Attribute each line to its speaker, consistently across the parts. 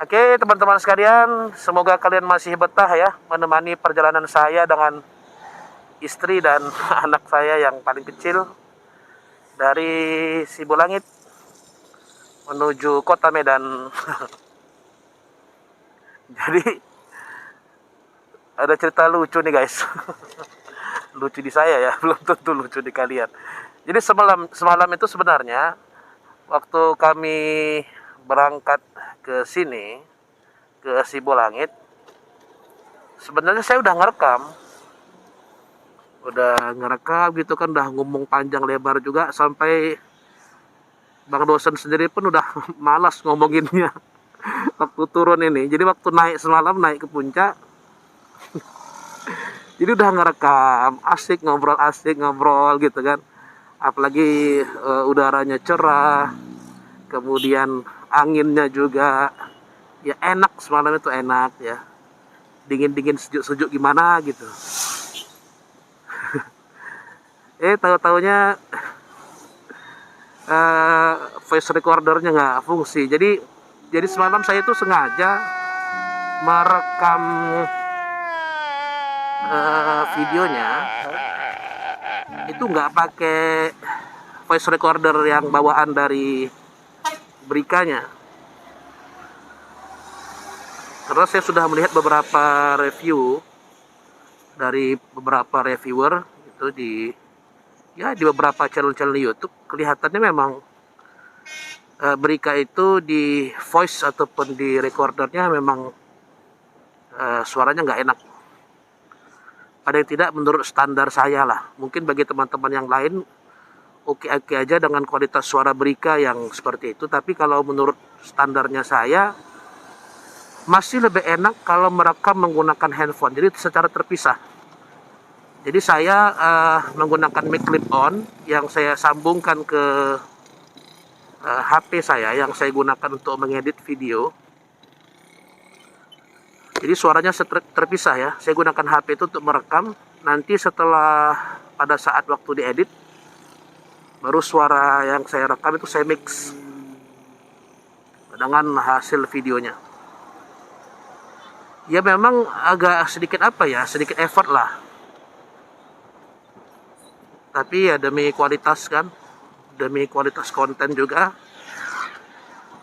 Speaker 1: Oke, teman-teman sekalian, semoga kalian masih betah ya menemani perjalanan saya dengan istri dan anak saya yang paling kecil dari Sibulangit menuju kota Medan. Jadi ada cerita lucu nih guys. Lucu di saya ya, belum tentu lucu di kalian. Jadi semalam itu sebenarnya waktu kami berangkat ke sini, ke Sibulangit, sebenarnya saya udah ngerekam gitu kan, udah ngomong panjang lebar juga sampai bang dosen sendiri pun udah malas ngomonginnya waktu turun ini. Jadi waktu naik semalam, naik ke puncak, jadi udah ngerekam, asik ngobrol gitu kan, apalagi udaranya cerah, kemudian anginnya juga ya enak. Semalam itu enak ya, dingin sejuk gimana gitu. Tahu-taunya voice recordernya nggak fungsi. Jadi semalam saya itu sengaja merekam videonya itu nggak pakai voice recorder yang bawaan dari Brikanya, karena saya sudah melihat beberapa review dari beberapa reviewer itu di beberapa channel YouTube. Kelihatannya memang Brika itu di voice ataupun di recordernya memang suaranya nggak enak. Paling tidak menurut standar saya lah. Mungkin bagi teman-teman yang lain oke-oke aja dengan kualitas suara Brika yang seperti itu. Tapi kalau menurut standarnya saya, masih lebih enak kalau merekam menggunakan handphone. Jadi secara terpisah. Jadi saya menggunakan mic clip on yang saya sambungkan ke HP saya yang saya gunakan untuk mengedit video. Jadi suaranya terpisah ya. Saya gunakan HP itu untuk merekam. Nanti setelah pada saat waktu diedit, baru suara yang saya rekam itu saya mix dengan hasil videonya. Ya memang agak sedikit sedikit effort lah. Tapi ya demi kualitas kan, demi kualitas konten juga.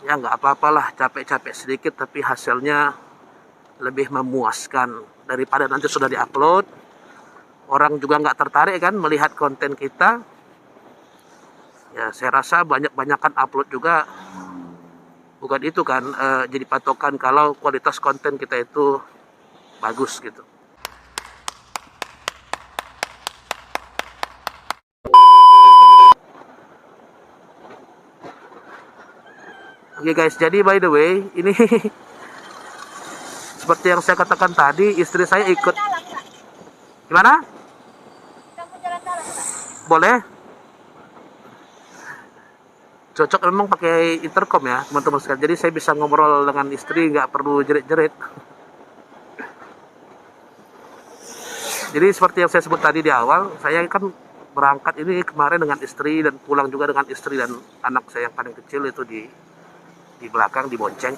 Speaker 1: Ya nggak apa-apalah, capek-capek sedikit tapi hasilnya lebih memuaskan daripada nanti sudah diupload, orang juga nggak tertarik kan melihat konten kita. Ya saya rasa banyak-banyakan upload juga bukan itu kan jadi patokan kalau kualitas konten kita itu bagus gitu. Oke guys, jadi by the way ini seperti yang saya katakan tadi, istri saya ikut. Gimana? Boleh? Cocok memang pakai intercom ya teman-teman sekalian. Jadi saya bisa ngobrol dengan istri, nggak perlu jerit-jerit. Jadi seperti yang saya sebut tadi di awal, saya kan berangkat ini kemarin dengan istri dan pulang juga dengan istri dan anak saya yang paling kecil itu di belakang dibonceng.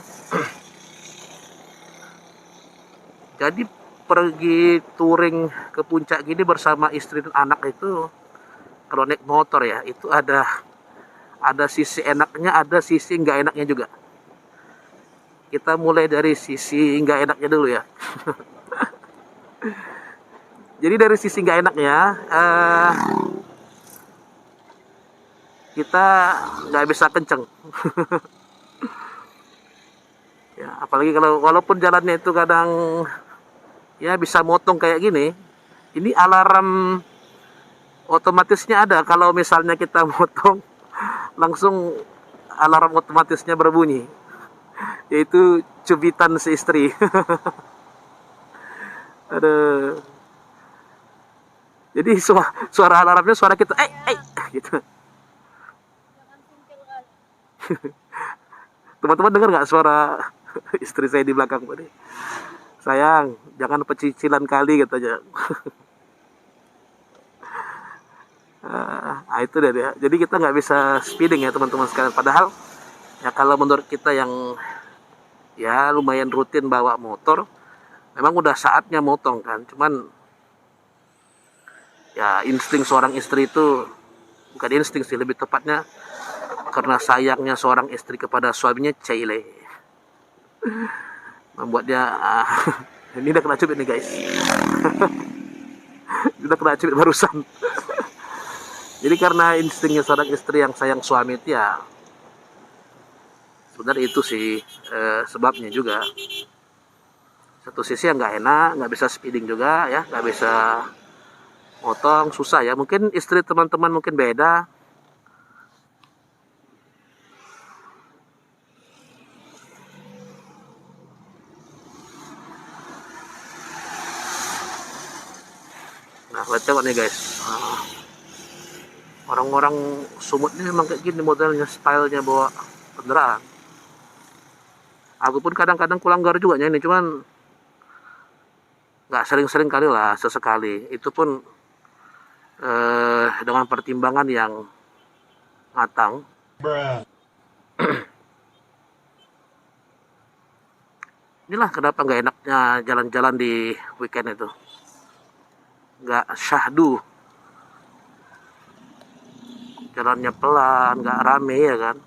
Speaker 1: Jadi pergi touring ke puncak gini bersama istri dan anak itu, kalau naik motor ya, itu ada sisi enaknya, ada sisi nggak enaknya juga. Kita mulai dari sisi nggak enaknya dulu ya. Jadi dari sisi nggak enaknya, kita nggak bisa kenceng. Ya, apalagi kalau walaupun jalannya itu kadang ya bisa motong kayak gini, ini alarm otomatisnya ada. Kalau misalnya kita motong, langsung alarm otomatisnya berbunyi, yaitu cubitan si istri. Aduh. Jadi suara alarmnya suara kita, gitu. Teman-teman dengar nggak suara istri saya di belakang tadi? Sayang, jangan pecicilan kali katanya. Nah itu dia. Jadi kita nggak bisa speeding ya teman-teman sekalian. Padahal ya kalau menurut kita yang ya lumayan rutin bawa motor, memang udah saatnya motong kan. Cuman ya insting seorang istri itu, bukan insting sih, lebih tepatnya karena sayangnya seorang istri kepada suaminya, Cile, membuat dia ini udah kena cubit nih guys. Udah kena cubit barusan. Jadi karena instingnya seorang istri yang sayang suami itu ya, sebenarnya itu sih sebabnya juga. Satu sisi yang nggak enak, nggak bisa speeding juga ya, nggak bisa motong, susah ya. Mungkin istri teman-teman mungkin beda. Nah, lihat coba nih guys. Orang-orang Sumut ini memang kayak gini modelnya, stylenya bawa kendaraan. Aku pun kadang-kadang kulanggar juga ini, cuman nggak sering-sering kali lah, sesekali. Itu pun dengan pertimbangan yang matang. Inilah kenapa nggak enaknya jalan-jalan di weekend itu. Nggak syahdu. Jalannya pelan, nggak rame ya kan.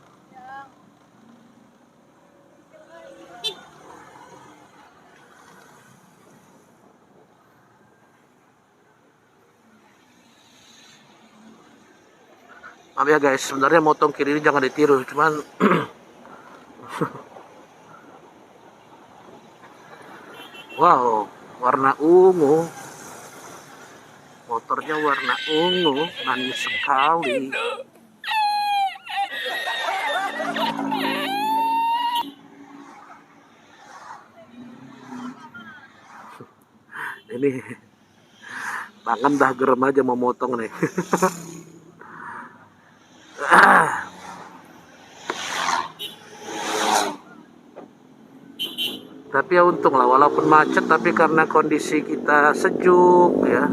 Speaker 1: Maaf ya guys, sebenarnya motong kiri ini jangan ditiru, cuman wow, warna ungu. Motornya warna ungu, manis sekali. Ini tangan dah gerem aja mau motong nih. Tapi ya untung lah, walaupun macet, tapi karena kondisi kita sejuk ya,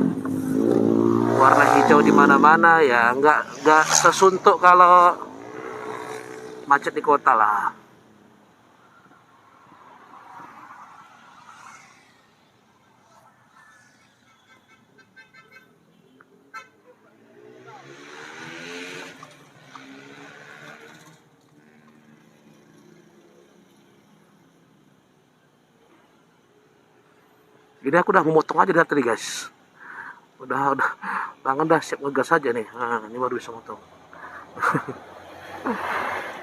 Speaker 1: warna hijau di mana-mana ya, nggak sesuntuk kalau macet di kota lah. Ini aku udah memotong aja dari tadi guys. Udah bangun dah, siap ngegas aja nih. Nah, ini baru bisa motong.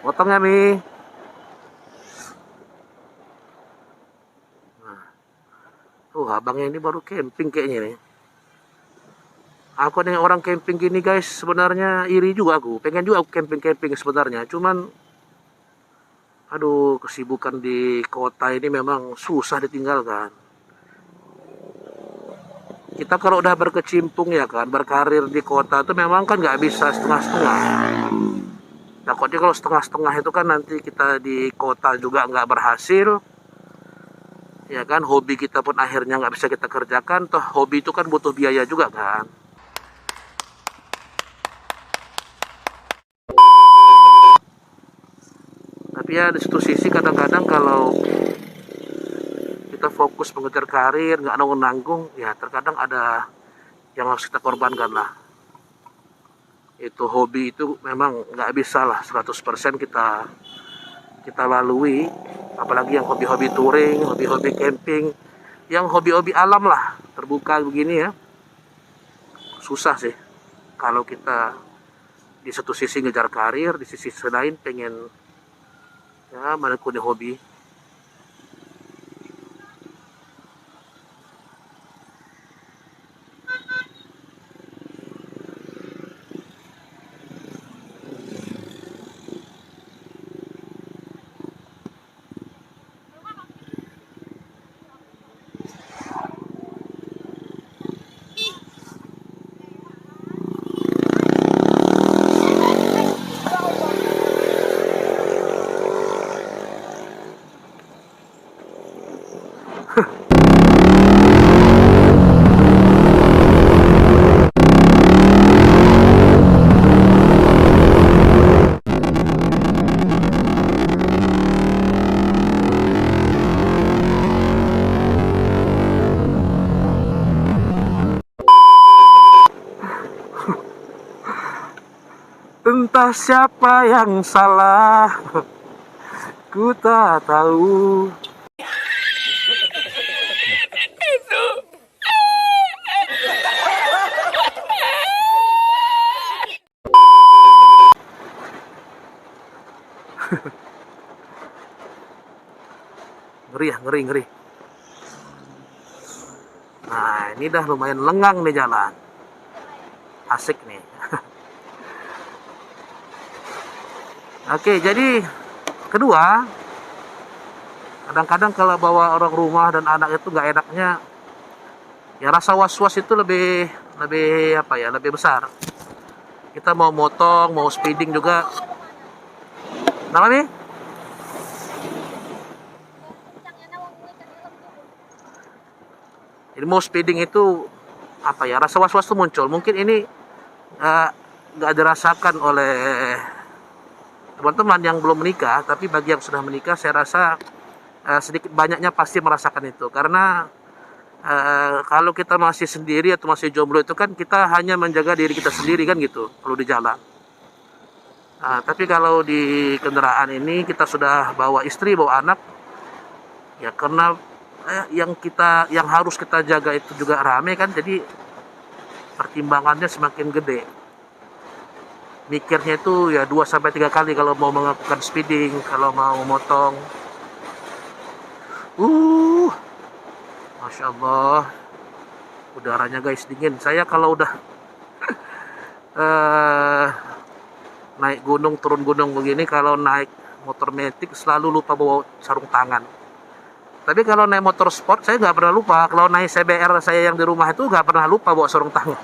Speaker 1: Motong ya Mi. Nah, abangnya ini baru camping kayaknya nih. Aku nih orang camping gini guys, sebenarnya iri juga aku. Pengen juga aku camping-camping sebenarnya. Cuman, aduh, kesibukan di kota ini memang susah ditinggalkan. Kita kalau udah berkecimpung ya kan, berkarir di kota itu memang kan nggak bisa setengah-setengah. Takutnya kalau setengah-setengah itu kan nanti kita di kota juga nggak berhasil, ya kan, hobi kita pun akhirnya nggak bisa kita kerjakan. Toh hobi itu kan butuh biaya juga kan. Tapi ya di satu sisi kadang-kadang kalau kita fokus mengejar karir, nggak nanggung-nanggung, ya terkadang ada yang harus kita korbankan lah. Itu hobi itu memang nggak bisa lah 100% kita lalui, apalagi yang hobi-hobi touring, hobi-hobi camping, yang hobi-hobi alam lah, terbuka begini ya. Susah sih kalau kita di satu sisi ngejar karir, di sisi lain pengen ya menekuni hobi. Entah siapa yang salah, ku tak tahu. Ngeri ya, ngeri, ngeri. Nah, ini dah lumayan lengang nih jalan. Asik nih. Oke, jadi kedua, kadang-kadang kalau bawa orang rumah dan anak itu nggak enaknya, ya rasa was-was itu lebih lebih apa ya, lebih besar. Kita mau motong, mau speeding juga. Kenapa nih? Jadi mau speeding itu apa ya, rasa was-was itu muncul. Mungkin ini nggak dirasakan oleh teman-teman yang belum menikah, tapi bagi yang sudah menikah, saya rasa sedikit banyaknya pasti merasakan itu. Karena kalau kita masih sendiri atau masih jomblo itu kan kita hanya menjaga diri kita sendiri kan gitu, kalau di jalan. Tapi kalau di kendaraan ini kita sudah bawa istri, bawa anak, ya karena yang harus kita jaga itu juga rame kan, jadi pertimbangannya semakin gede. Mikirnya itu ya 2 sampai 3 kali kalau mau melakukan speeding, kalau mau motong. Masya Allah, udaranya guys dingin. Saya kalau udah naik gunung, turun gunung begini, kalau naik motor metik selalu lupa bawa sarung tangan. Tapi kalau naik motor sport saya nggak pernah lupa. Kalau naik CBR saya yang di rumah itu nggak pernah lupa bawa sarung tangan.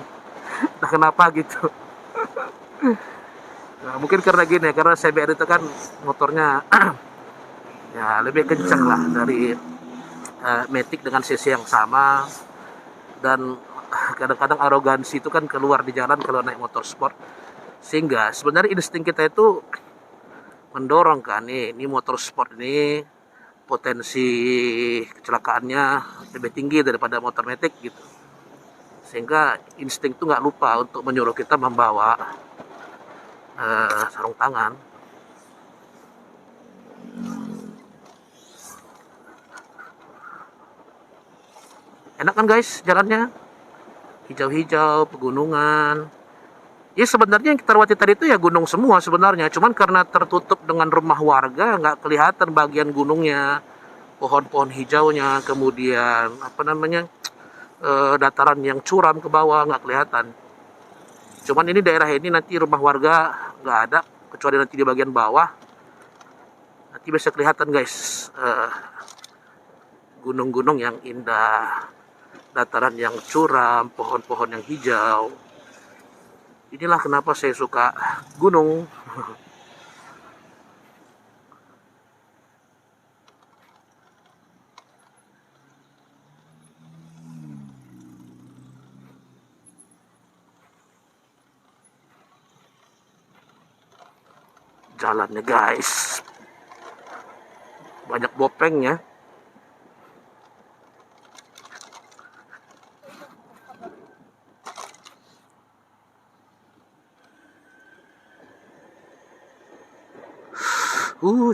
Speaker 1: Nah kenapa gitu? Nah, mungkin karena gini, karena CBR itu kan motornya ya lebih kencang lah dari Matic dengan cc yang sama, dan kadang-kadang arogansi itu kan keluar di jalan kalau naik motor sport, sehingga sebenarnya insting kita itu mendorong kan, ini motor sport ini potensi kecelakaannya lebih tinggi daripada motor metik gitu, sehingga insting itu nggak lupa untuk menyuruh kita membawa sarung tangan. Enak kan guys jalannya, hijau-hijau, pegunungan. Ya sebenarnya yang kita lewati tadi itu ya gunung semua sebenarnya, cuman karena tertutup dengan rumah warga nggak kelihatan bagian gunungnya, pohon-pohon hijaunya, kemudian apa namanya, dataran yang curam ke bawah nggak kelihatan. Cuman ini daerah ini nanti rumah warga nggak ada, kecuali nanti di bagian bawah nanti bisa kelihatan guys, gunung-gunung yang indah, dataran yang curam, pohon-pohon yang hijau. Inilah kenapa saya suka gunung. Jalannya guys, banyak bopengnya.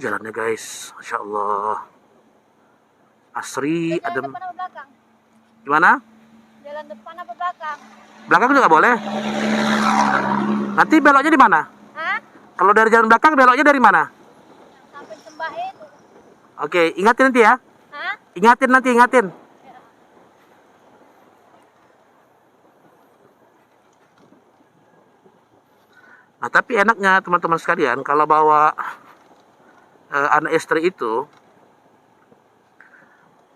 Speaker 1: Jalannya guys, Masya Allah, asri, adem.
Speaker 2: Depan apa belakang?
Speaker 1: Gimana?
Speaker 2: Jalan depan apa belakang?
Speaker 1: Belakang juga boleh. Nanti beloknya di mana?
Speaker 2: Hah?
Speaker 1: Kalau dari jalan belakang beloknya dari mana?
Speaker 2: Sampai Sembah itu.
Speaker 1: Oke, ingatin nanti ya.
Speaker 2: Hah?
Speaker 1: Ingatin nanti, ingatin. Nah, tapi enaknya teman-teman sekalian kalau bawa anak istri itu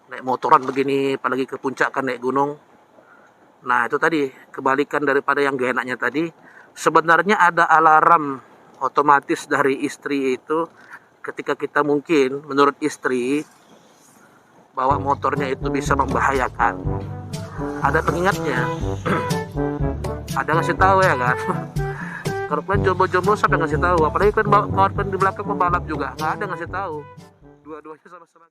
Speaker 1: naik motoran begini, apalagi ke puncak kan, naik gunung. Nah itu tadi kebalikan daripada yang gak enaknya tadi. Sebenarnya ada alarm otomatis dari istri itu ketika kita mungkin menurut istri bawa motornya itu bisa membahayakan. Ada pengingatnya. Ada ngasih tahu ya kan. Kalau kalian jomblo-jomblo sampai ngasih tahu, apalagi kan kawan di belakang pembalap juga nggak ada ngasih tahu. Dua-duanya sama-sama.